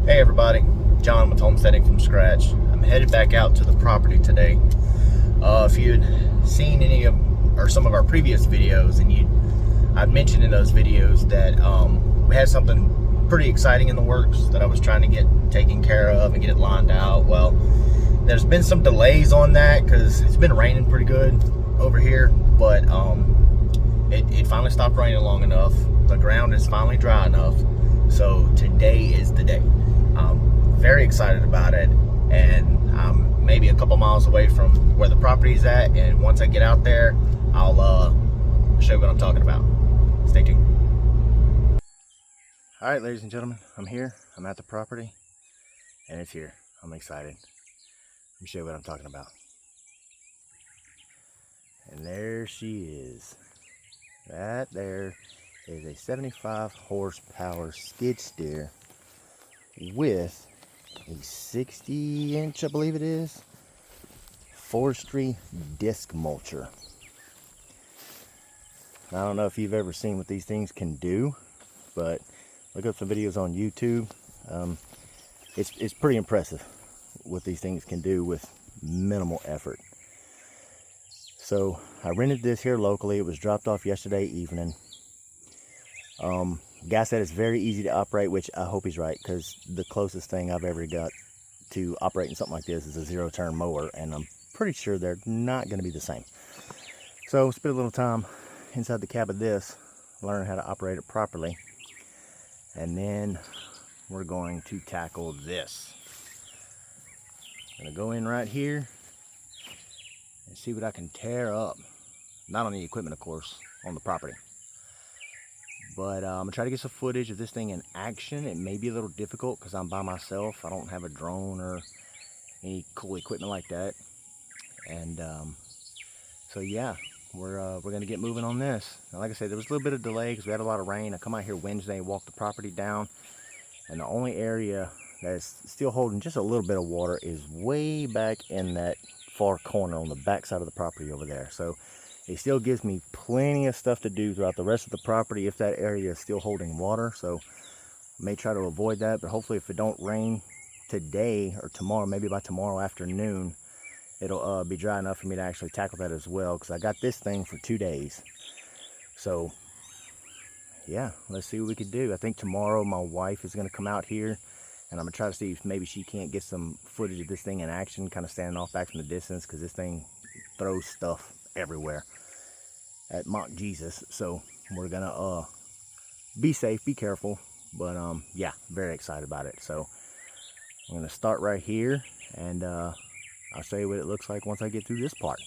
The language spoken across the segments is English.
Hey everybody, John with Homesteading from Scratch. I'm headed back out to the property today. If you'd seen any of or some of our previous videos, and I'd mentioned in those videos that we had something pretty exciting in the works that I was trying to get taken care of and get it lined out. Well, there's been some delays on that because it's been raining pretty good over here, but it finally stopped raining long enough. The ground is finally dry enough, so today is the day. I'm very excited about it, and I'm maybe a couple miles away from where the property's at, and once I get out there, I'll show you what I'm talking about. Stay tuned. All right, ladies and gentlemen, I'm here. I'm at the property, and it's here. I'm excited. Let me show you what I'm talking about. And there she is. That there is a 75 horsepower skid steer with a 60-inch, I believe it is, Forestry disc mulcher. I don't know if you've ever seen what these things can do, but look up some videos on YouTube. It's pretty impressive what these things can do with minimal effort. So I rented this here locally. It was dropped off yesterday evening. Guy said it's very easy to operate, which I hope he's right, because the closest thing I've ever got to operating something like this is a zero-turn mower, and I'm pretty sure they're not going to be the same. So spend a little time inside the cab of this, learn how to operate it properly, and then we're going to tackle this. I'm going to go in right here and see what I can tear up. Not on the equipment, of course, on the property. But I'm going to try to get some footage of this thing in action. It may be a little difficult because I'm by myself. I don't have a drone or any cool equipment like that. And so yeah, we're going to get moving on this. Now, like I said, there was a little bit of delay because we had a lot of rain. I come out here Wednesday and walk the property down. And the only area that's still holding just a little bit of water is way back in that far corner on the back side of the property over there. So it still gives me plenty of stuff to do throughout the rest of the property if that area is still holding water. So I may try to avoid that, but hopefully if it don't rain today or tomorrow, maybe by tomorrow afternoon, it'll be dry enough for me to actually tackle that as well, because I got this thing for 2 days. So yeah, let's see what we can do. I think tomorrow my wife is going to come out here, and I'm going to try to see if maybe she can't get some footage of this thing in action, kind of standing off back from the distance, because this thing throws stuff everywhere at Mount Jesus. So we're gonna be safe, be careful, but yeah, very excited about it. So I'm gonna start right here, and I'll show you what it looks like once I get through this part.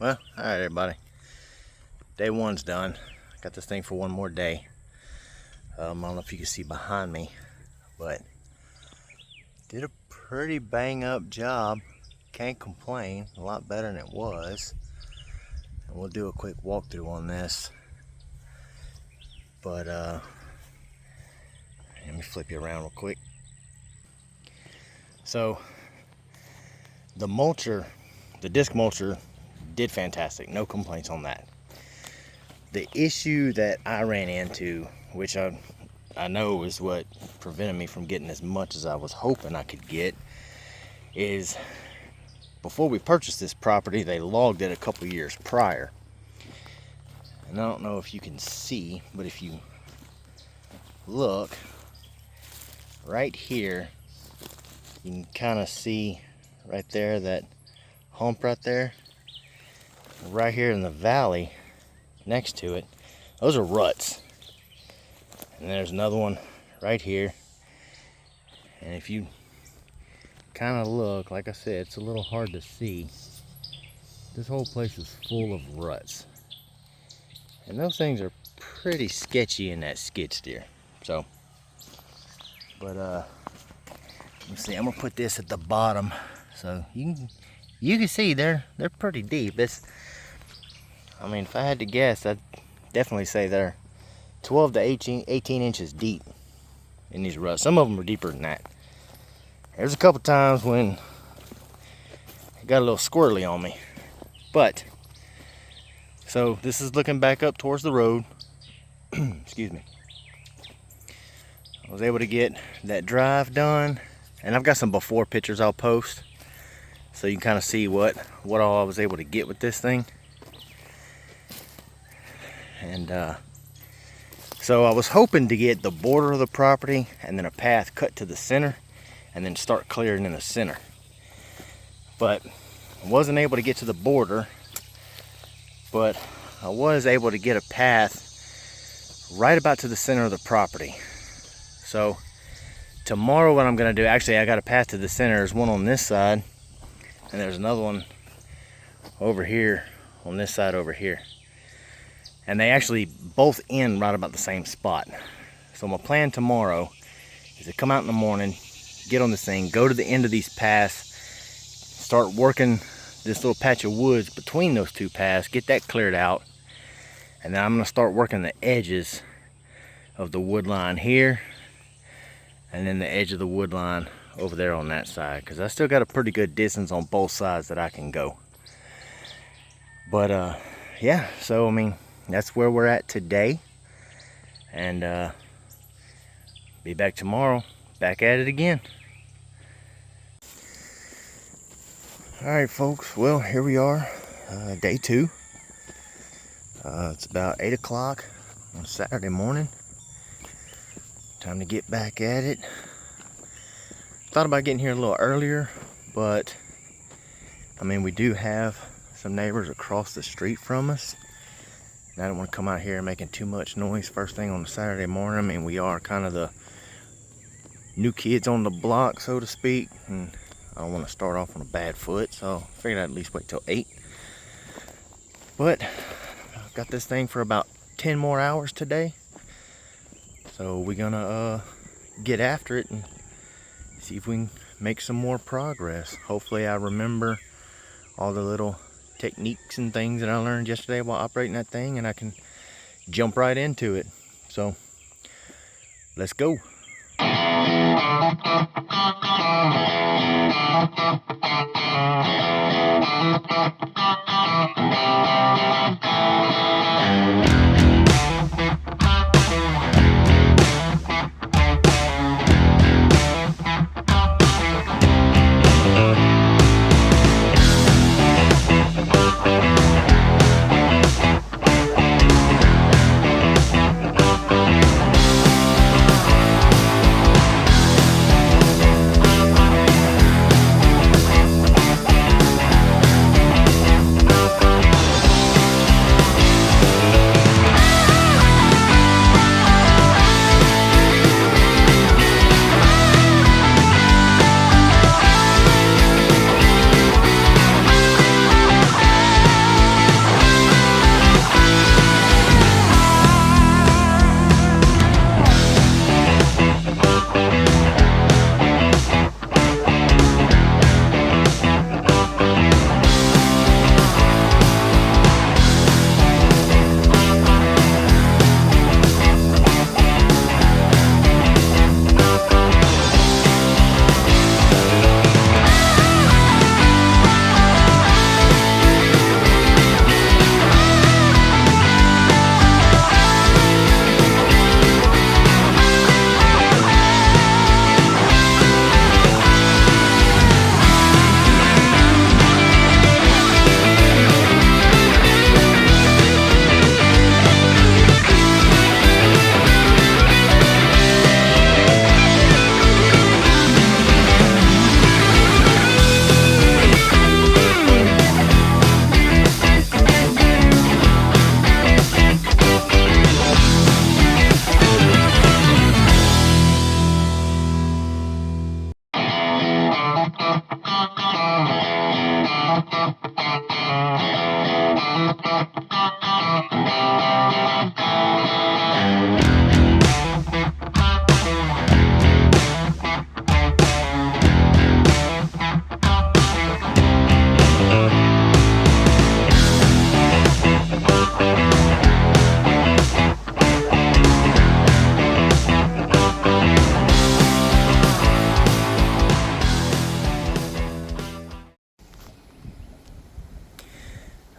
Well, all right, everybody. Day one's done. Got this thing for one more day. I don't know if you can see behind me, but did a pretty bang up job. Can't complain. A lot better than it was. And we'll do a quick walkthrough on this. But let me flip you around real quick. So the mulcher, the disc mulcher, did fantastic. No complaints on that. The issue that I ran into, which I know is what prevented me from getting as much as I was hoping I could get, is before we purchased this property, they logged it a couple years prior. And I don't know if you can see, but if you look right here, you can kind of see right there, that hump right there. Right here in the valley next to it, those are ruts. And there's another one right here. And if you kind of look, like I said, it's a little hard to see. This whole place is full of ruts. And those things are pretty sketchy in that skid steer. So, but let's see, I'm gonna put this at the bottom so you can see they're pretty deep. I mean, if I had to guess, I'd definitely say they're 12 to 18 inches deep in these ruts. Some of them are deeper than that. There's a couple times when it got a little squirrely on me. But, so this is looking back up towards the road. Excuse me. I was able to get that drive done. And I've got some before pictures I'll post, so you can kind of see what all I was able to get with this thing. And so I was hoping to get the border of the property and then a path cut to the center and then start clearing in the center. But I wasn't able to get to the border, but I was able to get a path right about to the center of the property. So tomorrow what I'm going to do, actually I got a path to the center. There's one on this side and there's another one over here on this side over here. And they actually both end right about the same spot. So my plan tomorrow is to come out in the morning, get on this thing, go to the end of these paths, start working this little patch of woods between those two paths, get that cleared out, and then I'm going to start working the edges of the wood line here, and then the edge of the wood line over there on that side, because I still got a pretty good distance on both sides that I can go. But yeah, so I mean, that's where we're at today, and be back tomorrow, back at it again. Alright folks, well here we are, day 2. It's about 8 o'clock on Saturday morning. Time to get back at it. Thought about getting here a little earlier, but I mean, we do have some neighbors across the street from us. And I don't want to come out here making too much noise first thing on a Saturday morning. I mean, we are kind of the new kids on the block, so to speak, and I don't want to start off on a bad foot, so I figured I'd at least wait till 8. But I've got this thing for about 10 more hours today, so we're gonna get after it and see if we can make some more progress. Hopefully I remember all the little techniques and things that I learned yesterday while operating that thing, and I can jump right into it. So let's go.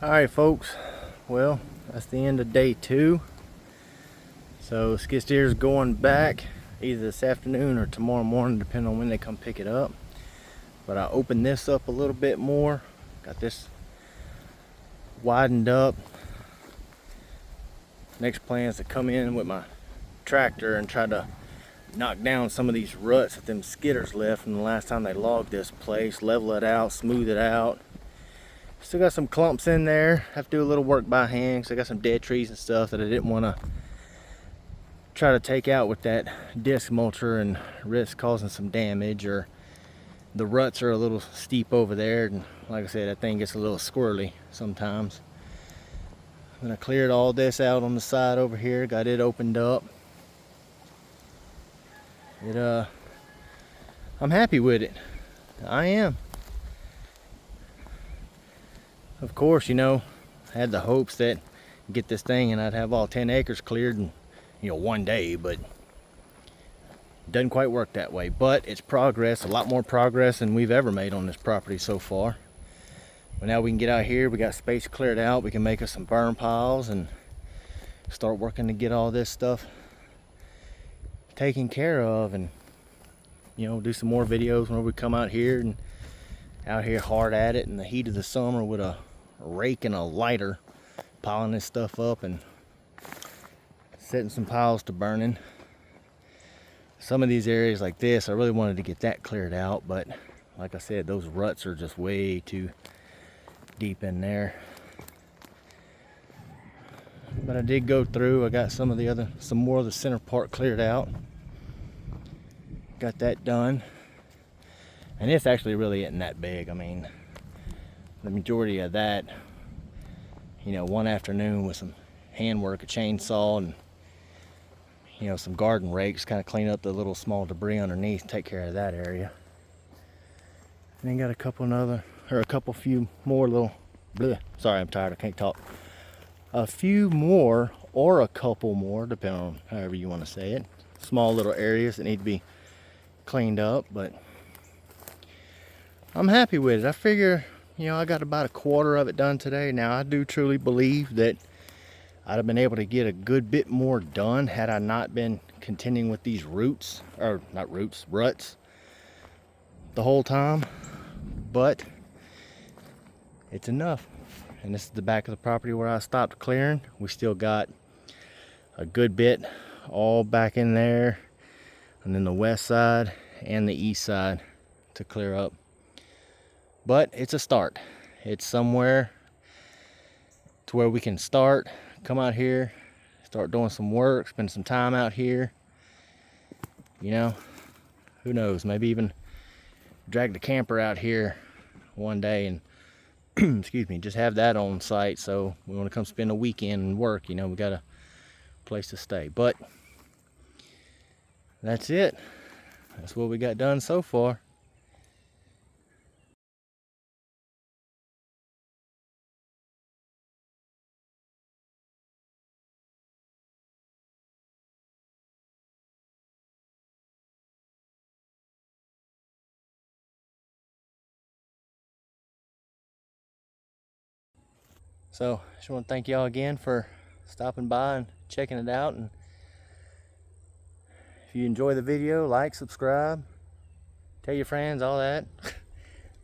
Alright folks, well that's the end of day 2. So skid steer's going back either this afternoon or tomorrow morning, depending on when they come pick it up. But I opened this up a little bit more, got this widened up. Next plan is to come in with my tractor and try to knock down some of these ruts that them skidders left from the last time they logged this place, level it out, smooth it out. Still got some clumps in there, have to do a little work by hand because I got some dead trees and stuff that I didn't want to try to take out with that disc mulcher and risk causing some damage, or the ruts are a little steep over there, and like I said, that thing gets a little squirrely sometimes. And I cleared all this out on the side over here, got it opened up. I'm happy with it. I am. Of course, you know, I had the hopes that I'd get this thing and I'd have all 10 acres cleared in, you know, one day, but it doesn't quite work that way. But it's progress, a lot more progress than we've ever made on this property so far. But now we can get out here, we got space cleared out, we can make us some burn piles and start working to get all this stuff taken care of, and you know, do some more videos whenever we come out here and out here hard at it in the heat of the summer with a rake and a lighter, piling this stuff up and setting some piles to burning. Some of these areas like this, I really wanted to get that cleared out, but like I said, those ruts are just way too deep in there. But I did go through, I got some more of the center part cleared out. Got that done. And it's actually really isn't that big. I mean, the majority of that, you know, one afternoon with some handwork, a chainsaw, and you know, some garden rakes, kind of clean up the little small debris underneath, take care of that area. And then got a few more little, sorry, I'm tired, I can't talk. A few more, or a couple more, depending on however you want to say it. Small little areas that need to be cleaned up, but I'm happy with it. I figure, you know, I got about a quarter of it done today. Now, I do truly believe that I'd have been able to get a good bit more done had I not been contending with these ruts the whole time, but it's enough. And this is the back of the property where I stopped clearing. We still got a good bit all back in there, and then the west side and the east side to clear up. But it's a start. It's somewhere to where we can start, come out here, start doing some work, spend some time out here. You know, who knows, maybe even drag the camper out here one day and excuse me, just have that on site, so we want to come spend a weekend and work, you know, we got a place to stay. But that's it. That's what we got done so far. So I just want to thank y'all again for stopping by and checking it out. And if you enjoy the video, like, subscribe, tell your friends, all that.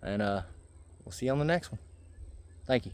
And we'll see you on the next one. Thank you.